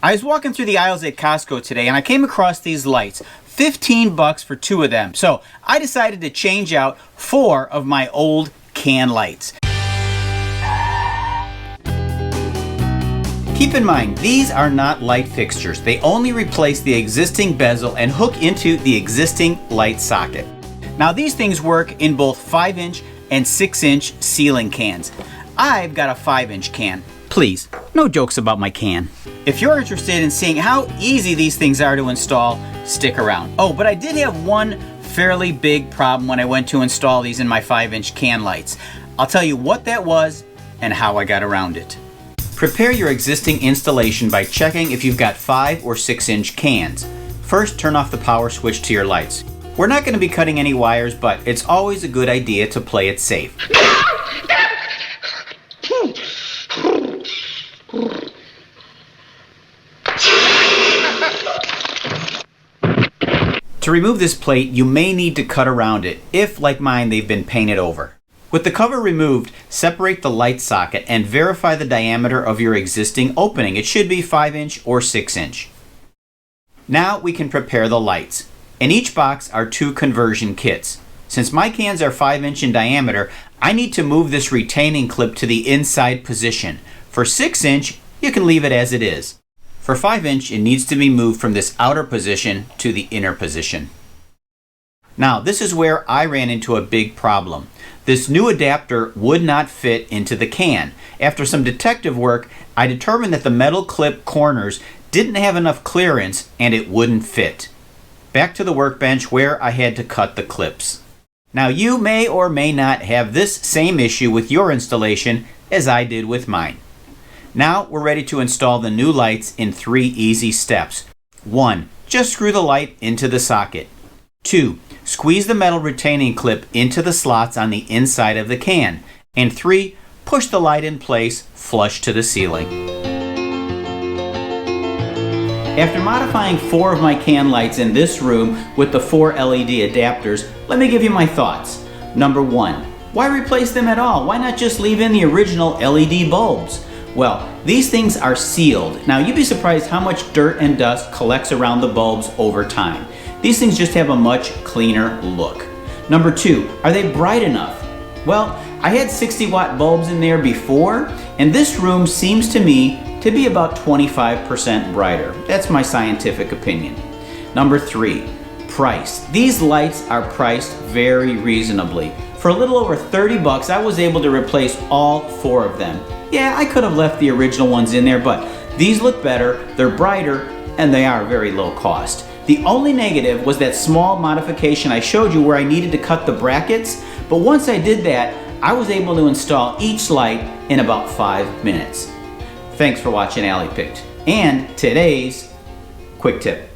I was walking through the aisles at Costco today and I came across these lights. 15 bucks for 2 of them. So I decided to change out 4 of my old can lights. Keep in mind, these are not light fixtures. They only replace the existing bezel and hook into the existing light socket. Now these things work in both 5-inch and 6-inch ceiling cans. I've got a 5-inch can. Please, no jokes about my can. If you're interested in seeing how easy these things are to install, stick around. Oh, but I did have one fairly big problem when I went to install these in my 5-inch can lights. I'll tell you what that was and how I got around it. Prepare your existing installation by checking if you've got 5 or 6-inch cans. First, turn off the power switch to your lights. We're not going to be cutting any wires, but it's always a good idea to play it safe. To remove this plate, you may need to cut around it, if, like mine, they've been painted over. With the cover removed, separate the light socket and verify the diameter of your existing opening. It should be 5-inch or 6-inch. Now we can prepare the lights. In each box are 2 conversion kits. Since my cans are 5-inch in diameter, I need to move this retaining clip to the inside position. For 6-inch, you can leave it as it is. For 5-inch, it needs to be moved from this outer position to the inner position. Now, this is where I ran into a big problem. This new adapter would not fit into the can. After some detective work, I determined that the metal clip corners didn't have enough clearance and it wouldn't fit. Back to the workbench where I had to cut the clips. Now, you may or may not have this same issue with your installation as I did with mine. Now we're ready to install the new lights in 3 easy steps. 1. Just screw the light into the socket. 2. Squeeze the metal retaining clip into the slots on the inside of the can. And 3. Push the light in place flush to the ceiling. After modifying 4 of my can lights in this room with the 4 LED adapters, let me give you my thoughts. Number 1. Why replace them at all? Why not just leave in the original LED bulbs? Well, these things are sealed. Now, you'd be surprised how much dirt and dust collects around the bulbs over time. These things just have a much cleaner look. Number 2, are they bright enough? Well, I had 60-watt bulbs in there before, and this room seems to me to be about 25% brighter. That's my scientific opinion. Number 3, price. These lights are priced very reasonably. For a little over 30 bucks, I was able to replace all 4 of them. Yeah, I could have left the original ones in there, but these look better, they're brighter, and they are very low cost. The only negative was that small modification I showed you where I needed to cut the brackets, but once I did that, I was able to install each light in about 5 minutes. Thanks for watching Alley Picked, and today's quick tip.